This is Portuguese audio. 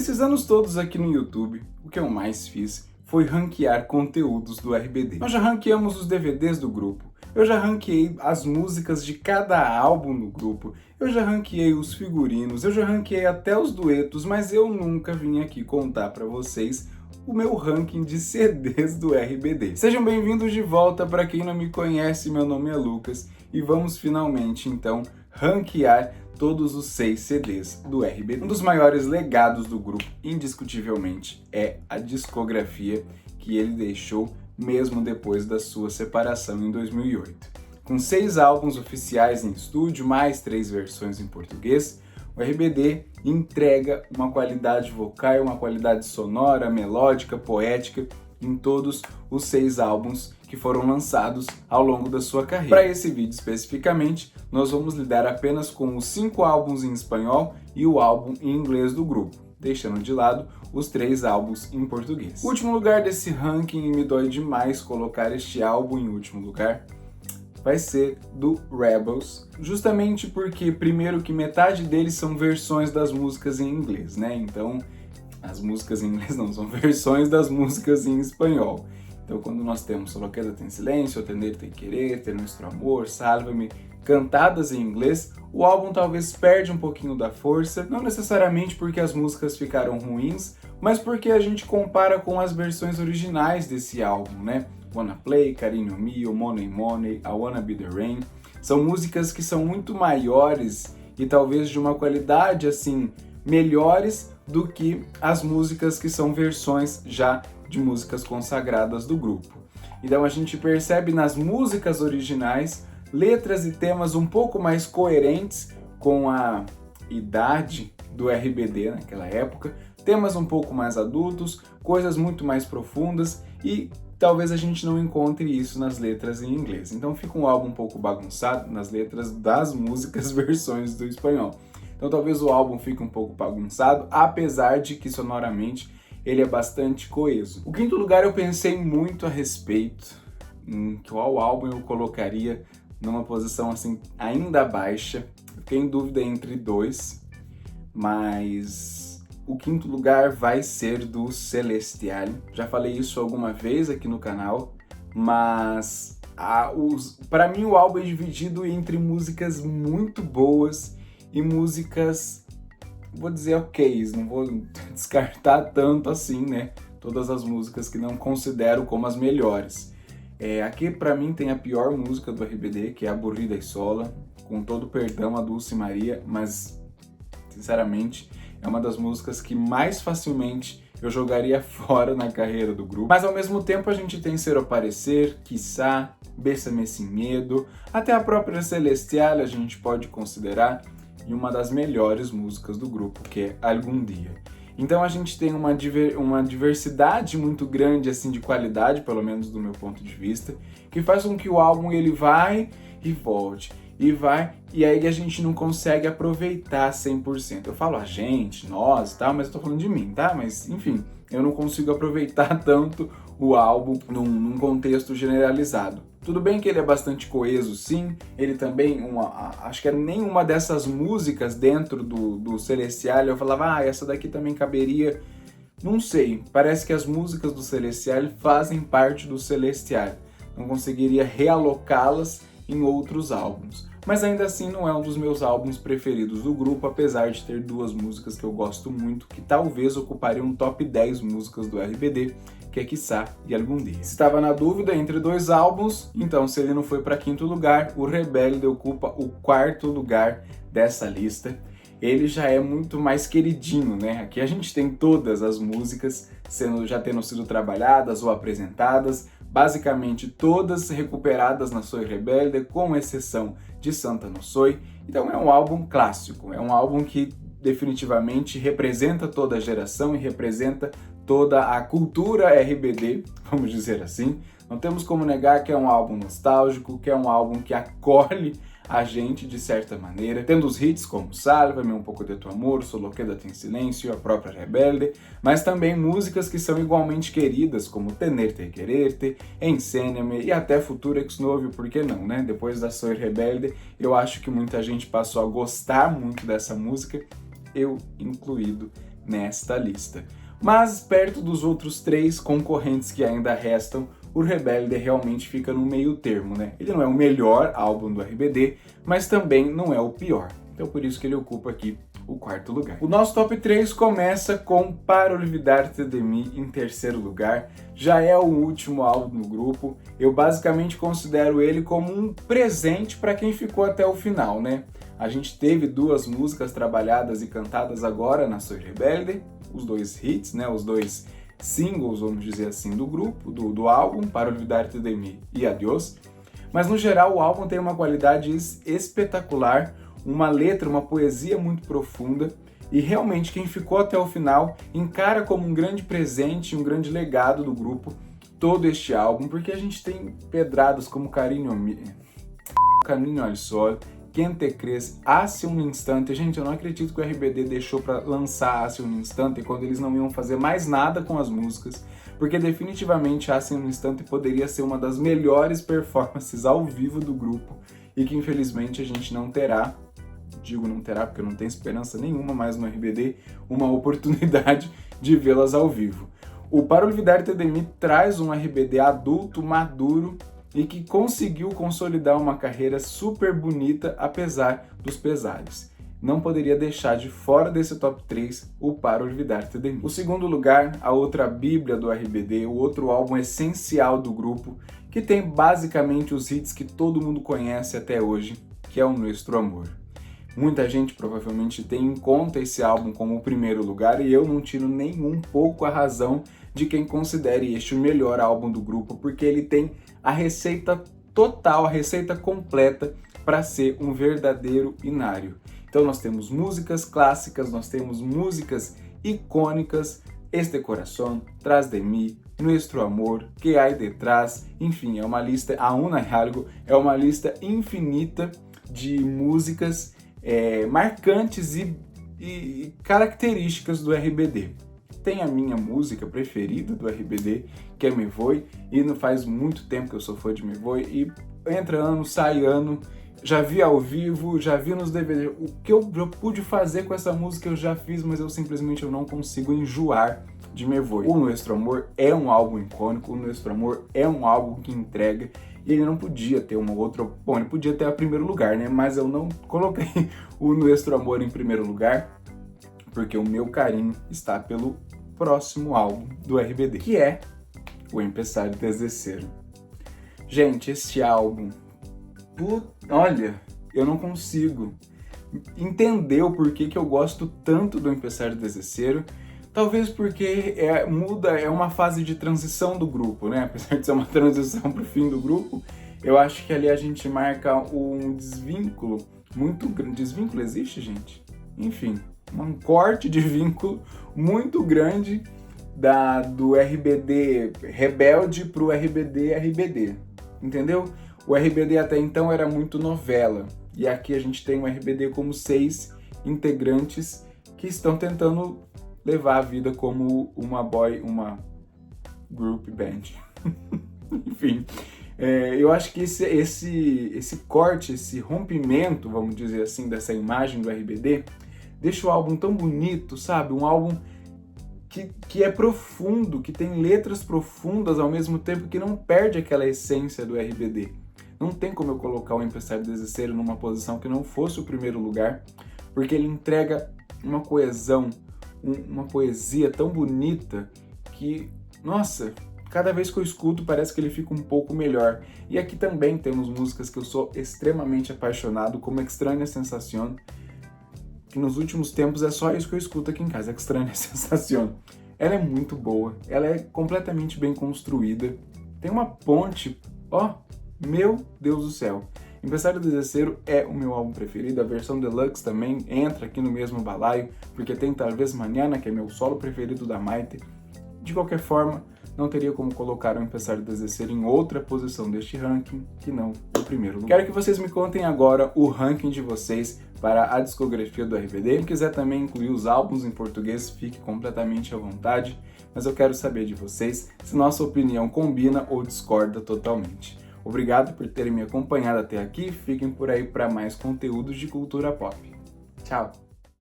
Esses anos todos aqui no YouTube, o que eu mais fiz foi ranquear conteúdos do RBD. Nós já ranqueamos os DVDs do grupo, eu já ranqueei as músicas de cada álbum do grupo, eu já ranqueei os figurinos, eu já ranqueei até os duetos, mas eu nunca vim aqui contar pra vocês o meu ranking de CDs do RBD. Sejam bem-vindos de volta. Para quem não me conhece, meu nome é Lucas e vamos finalmente então ranquear todos os 6 CDs do RBD. Um dos maiores legados do grupo, indiscutivelmente, é a discografia que ele deixou mesmo depois da sua separação em 2008. Com 6 álbuns oficiais em estúdio, mais 3 versões em português, o RBD entrega uma qualidade vocal, uma qualidade sonora, melódica, poética em todos os 6 álbuns que foram lançados ao longo da sua carreira. Para esse vídeo especificamente, nós vamos lidar apenas com os 5 álbuns em espanhol e o álbum em inglês do grupo, deixando de lado os 3 álbuns em português. O último lugar desse ranking, e me dói demais colocar este álbum em último lugar, vai ser do Rebels, justamente porque, primeiro, que metade deles são versões das músicas em inglês, né? Então, as músicas em inglês não, são versões das músicas em espanhol. Então, quando nós temos Solo Quédate em Silêncio, Atender Te Querer, Ter Nuestro Amor, Sálvame, cantadas em inglês, o álbum talvez perde um pouquinho da força, não necessariamente porque as músicas ficaram ruins, mas porque a gente compara com as versões originais desse álbum, né? Wanna Play, Carinho Mio, Money Money, I Wanna Be The Rain. São músicas que são muito maiores e talvez de uma qualidade assim melhores do que as músicas que são versões já de músicas consagradas do grupo. Então a gente percebe nas músicas originais letras e temas um pouco mais coerentes com a idade do RBD naquela época, temas um pouco mais adultos, coisas muito mais profundas e talvez a gente não encontre isso nas letras em inglês. Então fica um álbum um pouco bagunçado nas letras das músicas versões do espanhol. Então talvez o álbum fique um pouco bagunçado, apesar de que sonoramente ele é bastante coeso. O quinto lugar eu pensei muito a respeito, em qual álbum eu colocaria numa posição assim ainda baixa. Fiquei em dúvida entre 2, mas o quinto lugar vai ser do Celestial. Já falei isso alguma vez aqui no canal, mas para mim o álbum é dividido entre músicas muito boas e músicas, vou dizer ok, não vou descartar tanto assim, né? Todas as músicas que não considero como as melhores. Aqui para mim tem a pior música do RBD, que é Aburrida e Sola, com todo perdão a Dulce Maria, mas sinceramente é uma das músicas que mais facilmente eu jogaria fora na carreira do grupo. Mas ao mesmo tempo a gente tem Ser o Parecer, Quiçá, Bésame Sin Medo, até a própria Celestial a gente pode considerar e uma das melhores músicas do grupo, que é Algum Dia. Então a gente tem uma diversidade muito grande assim de qualidade, pelo menos do meu ponto de vista, que faz com que o álbum ele vai e volte. E aí a gente não consegue aproveitar 100%. Eu falo a gente, nós, tá? Mas eu tô falando de mim, tá? Mas, enfim, eu não consigo aproveitar tanto o álbum num contexto generalizado. Tudo bem que ele é bastante coeso, sim. Ele também, acho que nenhuma dessas músicas dentro do Celestial, eu falava, essa daqui também caberia. Não sei, parece que as músicas do Celestial fazem parte do Celestial. Não conseguiria realocá-las em outros álbuns. Mas ainda assim não é um dos meus álbuns preferidos do grupo, apesar de ter 2 músicas que eu gosto muito, que talvez ocupariam um top 10 músicas do RBD, que é Quiçá e Algum Dia. Se estava na dúvida entre 2 álbuns, então se ele não foi para quinto lugar, o Rebelde ocupa o 4º lugar dessa lista. Ele já é muito mais queridinho, né? Aqui a gente tem todas as músicas já tendo sido trabalhadas ou apresentadas, basicamente todas recuperadas na Soy Rebelde, com exceção de Santa No Soy. Então é um álbum clássico, é um álbum que definitivamente representa toda a geração e representa toda a cultura RBD, vamos dizer assim. Não temos como negar que é um álbum nostálgico, que é um álbum que acolhe a gente de certa maneira, tendo os hits como Sálvame, Um Pouco de Tu Amor, Solo Quédate em Silêncio, a própria Rebelde, mas também músicas que são igualmente queridas, como Tener Te Quererte, Enséñame e até Futuro Ex-Novio, por que não, né? Depois da Soy Rebelde, eu acho que muita gente passou a gostar muito dessa música, eu incluído nesta lista. Mas perto dos outros 3 concorrentes que ainda restam, o Rebelde realmente fica no meio termo, né? Ele não é o melhor álbum do RBD, mas também não é o pior. Então por isso que ele ocupa aqui o 4º lugar. O nosso top 3 começa com Para Olvidar-te de Mim em 3º lugar. Já é o último álbum do grupo. Eu basicamente considero ele como um presente para quem ficou até o final, né? A gente teve 2 músicas trabalhadas e cantadas agora na Soy Rebelde, os 2 hits, né? Os 2 singles, vamos dizer assim, do grupo, do álbum, Para Olvidar-te de Mim e Adiós. Mas no geral o álbum tem uma qualidade espetacular, uma letra, uma poesia muito profunda, e realmente quem ficou até o final encara como um grande presente, um grande legado do grupo todo este álbum, porque a gente tem pedradas como Carinho al Sol, Quem Te Crees, Hace un Instante. Gente, eu não acredito que o RBD deixou pra lançar Hace un Instante quando eles não iam fazer mais nada com as músicas, porque definitivamente Hace un Instante poderia ser uma das melhores performances ao vivo do grupo e que infelizmente a gente não terá, digo não terá porque eu não tenho esperança nenhuma mais no RBD, uma oportunidade de vê-las ao vivo. O Para Olvidar-te de Mim traz um RBD adulto, maduro, e que conseguiu consolidar uma carreira super bonita apesar dos pesares. Não poderia deixar de fora desse top 3 o Para Olvidar-te de Mim. O 2º lugar, a outra bíblia do RBD, o outro álbum essencial do grupo, que tem basicamente os hits que todo mundo conhece até hoje, que é o Nuestro Amor. Muita gente provavelmente tem em conta esse álbum como o 1º lugar e eu não tiro nem um pouco a razão de quem considere este o melhor álbum do grupo, porque ele tem a receita total, a receita completa para ser um verdadeiro Inário. Então nós temos músicas clássicas, nós temos músicas icônicas, Este Corazón, Tras de Mí, Nuestro Amor, Que Hay Detrás, enfim, é uma lista, Aún Hay Algo, é uma lista infinita de músicas marcantes e características do RBD. Tem a minha música preferida do RBD, que é Me Voy, e não faz muito tempo que eu sou fã de Me Voy, e entra ano, sai ano, já vi ao vivo, já vi nos DVD. O que eu pude fazer com essa música eu já fiz, mas eu simplesmente não consigo enjoar de Me Voy. O Nuestro Amor é um álbum icônico, o Nuestro Amor é um álbum que entrega, e ele não podia ter uma outra... Bom, ele podia ter a 1º lugar, né? Mas eu não coloquei o Nuestro Amor em 1º lugar, porque o meu carinho está pelo próximo álbum do RBD, que é o Empezar Desde Cero. Gente, esse álbum, olha, eu não consigo entender o porquê que eu gosto tanto do Empezar Desde Cero. Talvez porque é uma fase de transição do grupo, né? Apesar de ser uma transição para o fim do grupo, eu acho que ali a gente marca um desvínculo muito grande. Desvínculo existe, gente? Enfim, um corte de vínculo muito grande do RBD Rebelde pro RBD, entendeu? O RBD até então era muito novela, e aqui a gente tem um RBD como 6 integrantes que estão tentando levar a vida como uma group band. Enfim, eu acho que esse corte, esse rompimento, vamos dizer assim, dessa imagem do RBD, deixa o álbum tão bonito, sabe? Um álbum que é profundo, que tem letras profundas ao mesmo tempo que não perde aquela essência do RBD. Não tem como eu colocar o Empezar Desde Cero numa posição que não fosse o 1º lugar, porque ele entrega uma coesão, uma poesia tão bonita que, nossa, cada vez que eu escuto parece que ele fica um pouco melhor. E aqui também temos músicas que eu sou extremamente apaixonado, como Extraña Sensación, que nos últimos tempos é só isso que eu escuto aqui em casa, Extraña Sensación. Ela é muito boa, ela é completamente bem construída, tem uma ponte, meu Deus do céu. Empezar Desde Cero é o meu álbum preferido, a versão deluxe também entra aqui no mesmo balaio, porque tem Talvez Mañana, que é meu solo preferido da Maite. De qualquer forma, não teria como colocar o Empezar Desde Cero em outra posição deste ranking, que não o 1º lugar. Quero que vocês me contem agora o ranking de vocês para a discografia do RBD. Quem quiser também incluir os álbuns em português, fique completamente à vontade, mas eu quero saber de vocês se nossa opinião combina ou discorda totalmente. Obrigado por terem me acompanhado até aqui, fiquem por aí para mais conteúdos de cultura pop. Tchau!